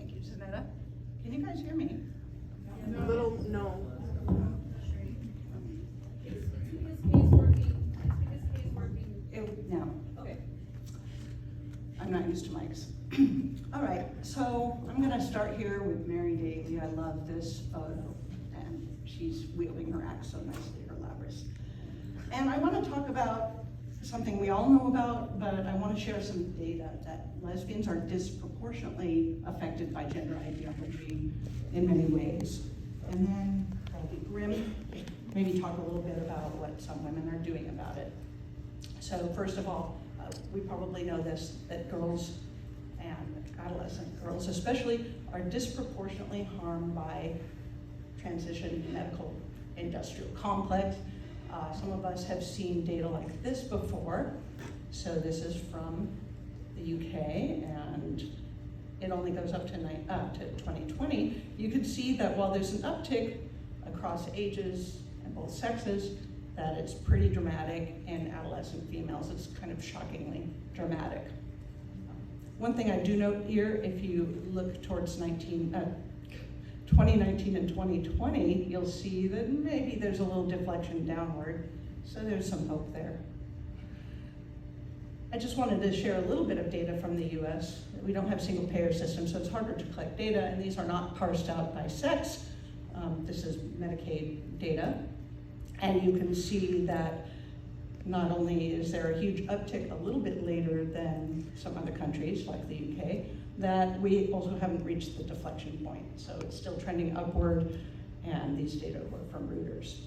Thank you, Zanetta. Can you guys hear me? A little, no. No. Okay. I'm not used to mics. All right, so I'm gonna start here with Mary Daly. I love this photo, and she's wielding her axe so nicely, her labrys. And I wanna talk about something we all know about, but I wanna share some data that lesbians are disproportionately affected by gender ideology in many ways. And then I'll be grim, maybe talk a little bit about what some women are doing about it. So first of all, we probably know this, that girls and adolescent girls especially are disproportionately harmed by transition medical industrial complex. Some of us have seen data like this before. So this is from the UK, and it only goes up to 2020. You can see that while there's an uptick across ages and both sexes, that it's pretty dramatic in adolescent females. It's kind of shockingly dramatic. One thing I do note here, if you look towards 2019 and 2020, you'll see that maybe there's a little deflection downward, so there's some hope there. I just wanted to share a little bit of data from the US. We don't have single payer systems, so it's harder to collect data, and these are not parsed out by sex. This is Medicaid data. And you can see that not only is there a huge uptick a little bit later than some other countries like the UK, that we also haven't reached the deflection point. So it's still trending upward, and these data were from Reuters.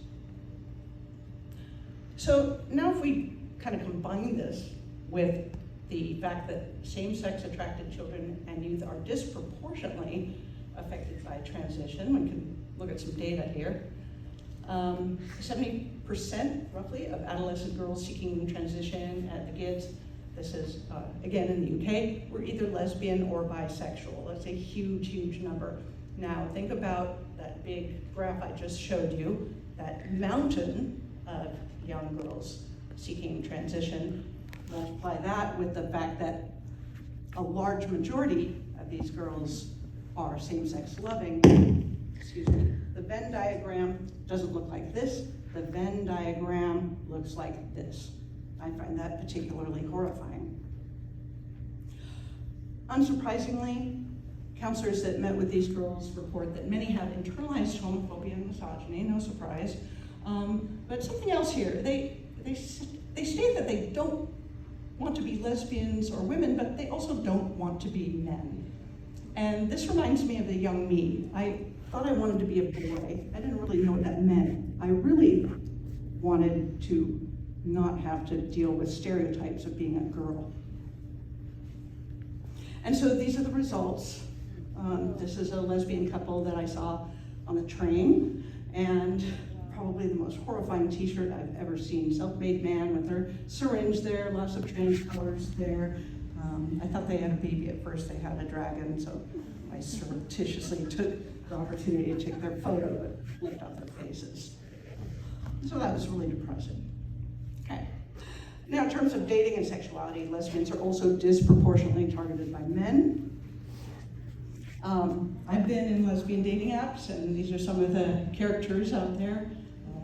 So now if we kind of combine this with the fact that same-sex attracted children and youth are disproportionately affected by transition, we can look at some data here. 70% roughly of adolescent girls seeking transition at the GIDS, this is again in the UK, were either lesbian or bisexual. That's a huge, huge number. Now think about that big graph I just showed you, that mountain of young girls seeking transition. Multiply that with the fact that a large majority of these girls are same-sex loving. Excuse me. The Venn diagram doesn't look like this. The Venn diagram looks like this. I find that particularly horrifying. Unsurprisingly, counselors that met with these girls report that many have internalized homophobia and misogyny, no surprise. But something else here, they state that they don't want to be lesbians or women, but they also don't want to be men. And this reminds me of the young me. I thought I wanted to be a boy. I didn't really know what that meant. I really wanted to not have to deal with stereotypes of being a girl. And so these are the results. This is a lesbian couple that I saw on a train, and probably the most horrifying t-shirt I've ever seen. Self-made man with their syringe there, lots of trans colors there. I thought they had a baby at first. They had a dragon, so I surreptitiously took the opportunity to take their photo, but left out their faces. So that was really depressing. Okay. Now, in terms of dating and sexuality, lesbians are also disproportionately targeted by men. I've been in lesbian dating apps, and these are some of the characters out there.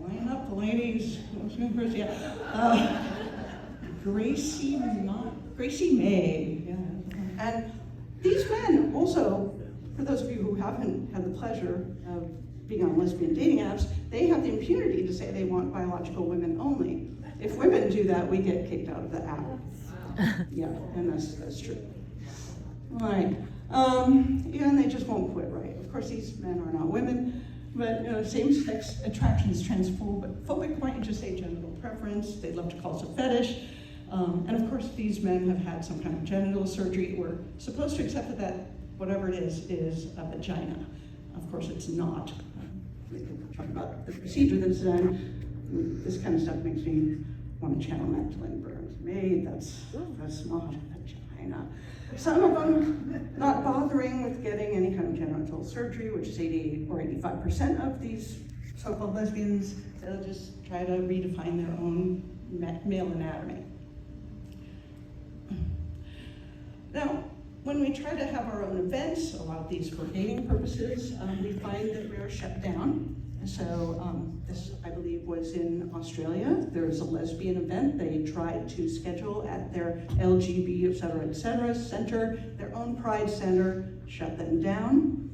Line up, the ladies. Gracie May. Yeah. And these men also, for those of you who haven't had the pleasure of being on lesbian dating apps, they have the impunity to say they want biological women only. If women do that, we get kicked out of the app. Yeah, and that's true. All right. Yeah, and they just won't quit, right? Of course, these men are not women, but same-sex attraction is transphobic. Why don't you just say genital preference? They love to call it a fetish. And of course, these men have had some kind of genital surgery. We're supposed to accept that whatever it is a vagina. Of course, it's not. We can talk about the procedure that's done. This kind of stuff makes me want to channel Magdalene Burns. Maid, that's not a vagina. Some of them not bothering with getting any kind of genital surgery, which is 80 or 85% of these so-called lesbians. They'll just try to redefine their own male anatomy. Now, when we try to have our own events, a lot of these for dating purposes, we find that we are shut down. So this, I believe, was in Australia. There was a lesbian event. They tried to schedule at their LGB, et cetera, center, their own pride center, shut them down.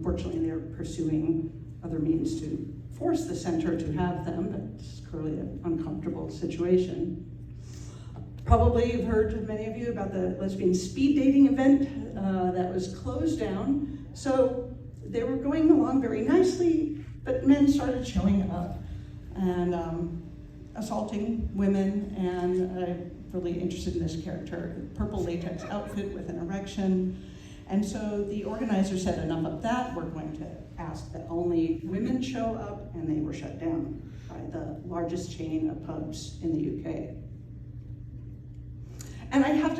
Fortunately, they're pursuing other means to force the center to have them, but it's clearly an uncomfortable situation. Probably you've heard, many of you, about the lesbian speed dating event that was closed down. So they were going along very nicely, but men started showing up and assaulting women, and I'm really interested in this character, purple latex outfit with an erection. And so the organizer said, enough of that, we're going to ask that only women show up, and they were shut down by the largest chain of pubs in the UK. And I had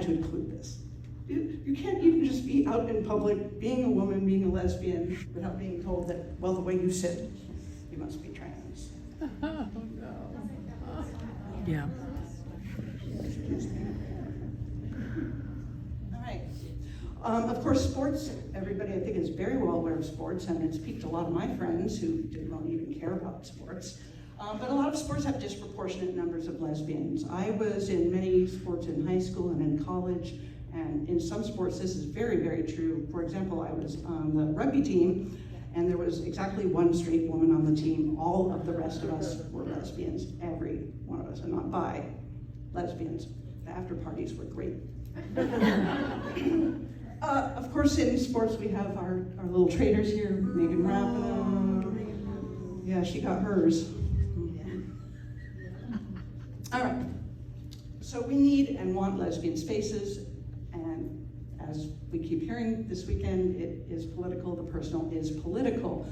to include this. You can't even just be out in public, being a woman, being a lesbian, without being told that, well, the way you sit, you must be trans. Oh, no. Yeah. Excuse me. All right. Of course, sports, everybody I think is very well aware of sports, and it's piqued a lot of my friends who didn't really even care about sports. But a lot of sports have disproportionate numbers of lesbians. I was in many sports in high school and in college, and in some sports this is very, very true. For example, I was on the rugby team, and there was exactly one straight woman on the team. All of the rest of us were lesbians, every one of us, and not bi, lesbians. The after parties were great. Of course, in sports we have our little traders here, Megan Rapinoe. Yeah, she got hers. All right, so we need and want lesbian spaces, and as we keep hearing this weekend, it is political, the personal is political.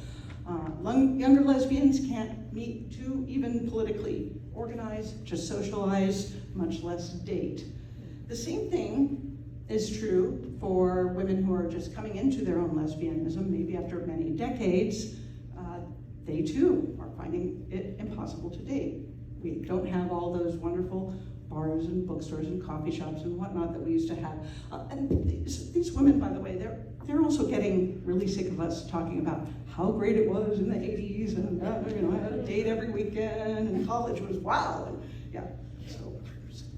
Younger lesbians can't meet to even politically organize, just socialize, much less date. The same thing is true for women who are just coming into their own lesbianism, maybe after many decades. They too are finding it impossible to date. We don't have all those wonderful bars and bookstores and coffee shops and whatnot that we used to have. And these women, by the way, they're also getting really sick of us talking about how great it was in the 80s, and I had a date every weekend, and college was wow. And, yeah, so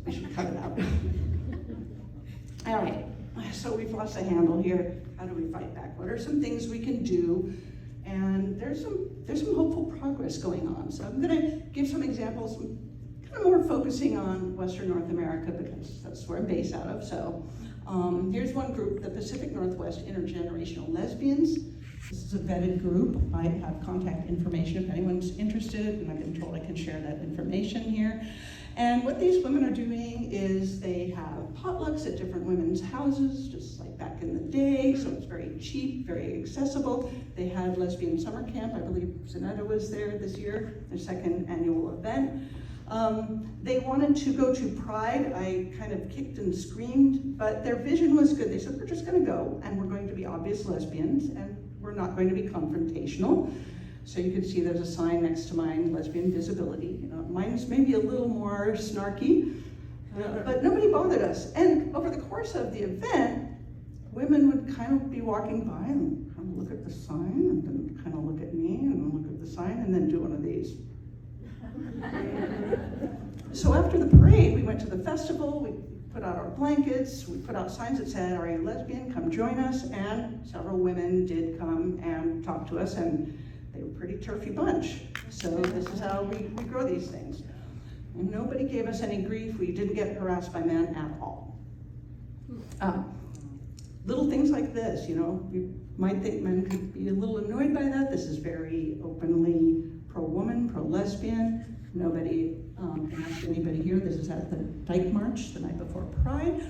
we should cut it out. All right, so we've lost a handle here. How do we fight back? What are some things we can do? And there's some hopeful progress going on. So I'm going to give some examples, kind of more focusing on Western North America because that's where I'm based out of. So here's one group, the Pacific Northwest Intergenerational Lesbians. This is a vetted group. I have contact information if anyone's interested, and I've been told I can share that information here. And what these women are doing is they have potlucks at different women's houses, just like back in the day, so it's very cheap, very accessible. They had lesbian summer camp. I believe Zanetta was there this year, their second annual event. They wanted to go to Pride. I kind of kicked and screamed, but their vision was good. They said, we're just gonna go, and we're going to be obvious lesbians, and we're not going to be confrontational. So you can see there's a sign next to mine, lesbian visibility. Mine's maybe a little more snarky, but nobody bothered us. And over the course of the event, women would kind of be walking by and kind of look at the sign, and then kind of look at me, and look at the sign, and then do one of these. So after the parade, we went to the festival, we put out our blankets, we put out signs that said, are you lesbian? Come join us. And several women did come and talk to us, and they were a pretty turfy bunch. So this is how we grow these things. And nobody gave us any grief. We didn't get harassed by men at all. Little things like this, you might think men could be a little annoyed by that. This is very openly pro-woman, pro-lesbian. Nobody asked anybody here. This is at the Dyke March the night before Pride.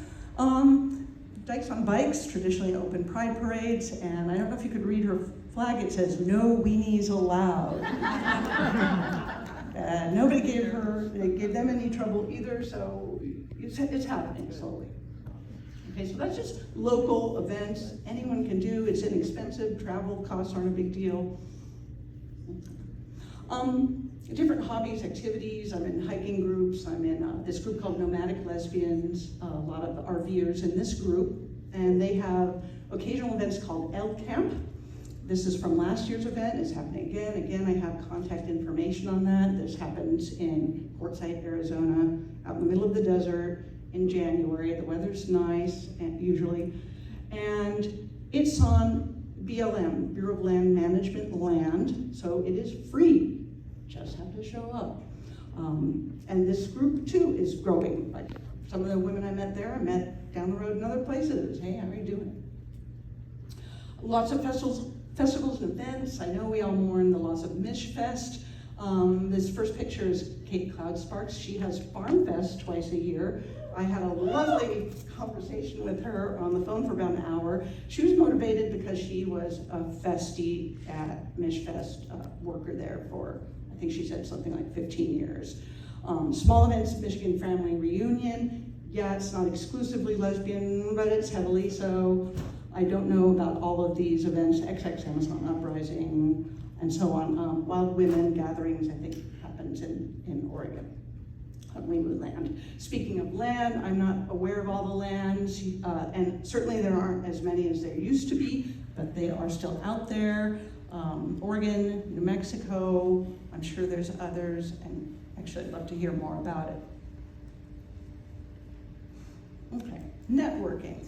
Dykes on Bikes, traditionally open pride parades, and I don't know if you could read her flag, it says, no weenies allowed. Nobody gave them any trouble either, so it's happening slowly. Okay, so that's just local events, anyone can do, it's inexpensive, travel costs aren't a big deal. different hobbies, activities. I'm in hiking groups. I'm in this group called Nomadic Lesbians, a lot of RVers in this group. And they have occasional events called L Camp. This is from last year's event. It's happening again. Again, I have contact information on that. This happens in Quartzsite, Arizona, out in the middle of the desert in January. The weather's nice, usually. And it's on BLM, Bureau of Land Management land, so it is free. Just have to show up. And this group too is growing. Like some of the women I met there, I met down the road in other places. Hey, how are you doing? Lots of festivals and events. I know we all mourn the loss of Mishfest. This first picture is Kate Cloud Sparks. She has Farm Fest twice a year. I had a lovely conversation with her on the phone for about an hour. She was motivated because she was a festie at Mishfest, worker there for, I think she said something like 15 years. Small events, Michigan Family Reunion. Yeah, it's not exclusively lesbian, but it's heavily so. I don't know about all of these events, XX Amazon Uprising, and so on. Wild Women Gatherings, I think, happens in Oregon, on Leewood land. Speaking of land, I'm not aware of all the lands, and certainly there aren't as many as there used to be, but they are still out there. Oregon, New Mexico, I'm sure there's others, and actually I'd love to hear more about it. Okay, networking.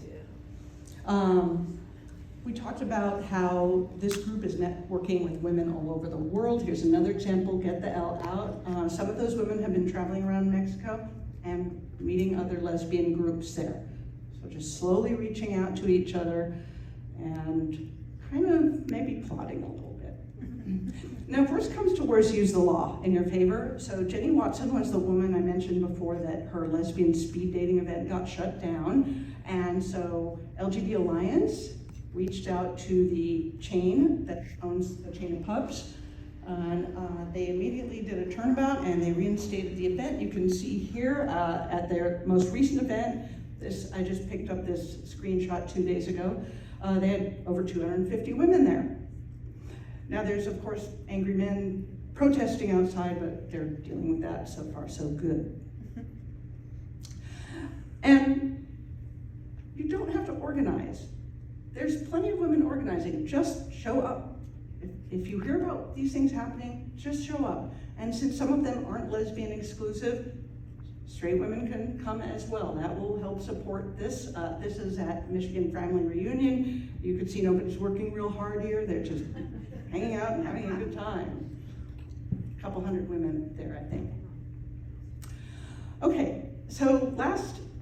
We talked about how this group is networking with women all over the world. Here's another example, Get the L Out. Some of those women have been traveling around Mexico and meeting other lesbian groups there. So just slowly reaching out to each other and kind of maybe plotting a little bit. Now, if worse comes to worse, use the law in your favor. So Jenny Watson was the woman I mentioned before that her lesbian speed dating event got shut down. And so LGBT Alliance reached out to the chain that owns the chain of pubs. And they immediately did a turnabout and they reinstated the event. You can see here at their most recent event, I just picked up this screenshot 2 days ago. They had over 250 women there. Now there's of course angry men protesting outside, but they're dealing with that. So far so good. And you don't have to organize. There's plenty of women organizing. Just show up. If you hear about these things happening, just show up. And since some of them aren't lesbian exclusive, straight women can come as well. That will help support this. This is at Michigan Family Reunion. You can see nobody's working real hard here. They're just hanging out and having a good time. A couple hundred women there, I think. Okay, so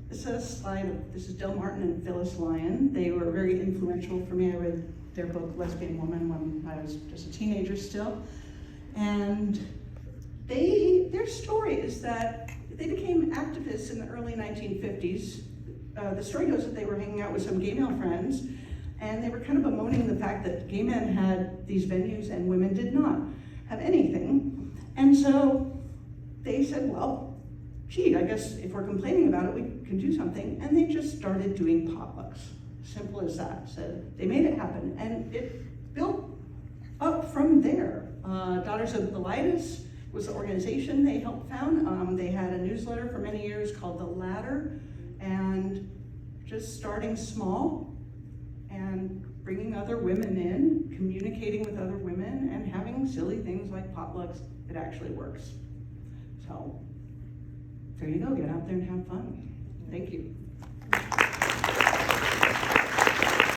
this is a slide of, this is Del Martin and Phyllis Lyon. They were very influential for me. I read their book, Lesbian Woman, when I was just a teenager still. And their story is that they became activists in the early 1950s. The story goes that they were hanging out with some gay male friends, and they were kind of bemoaning the fact that gay men had these venues and women did not have anything. And so they said, well, gee, I guess if we're complaining about it, we can do something. And they just started doing potlucks. Simple as that. So they made it happen, and it built up from there. Daughters of Bilitis was the organization they helped found. They had a newsletter for many years called The Ladder, and just starting small and bringing other women in, communicating with other women, and having silly things like potlucks, it actually works. So there you go, get out there and have fun. Thank you.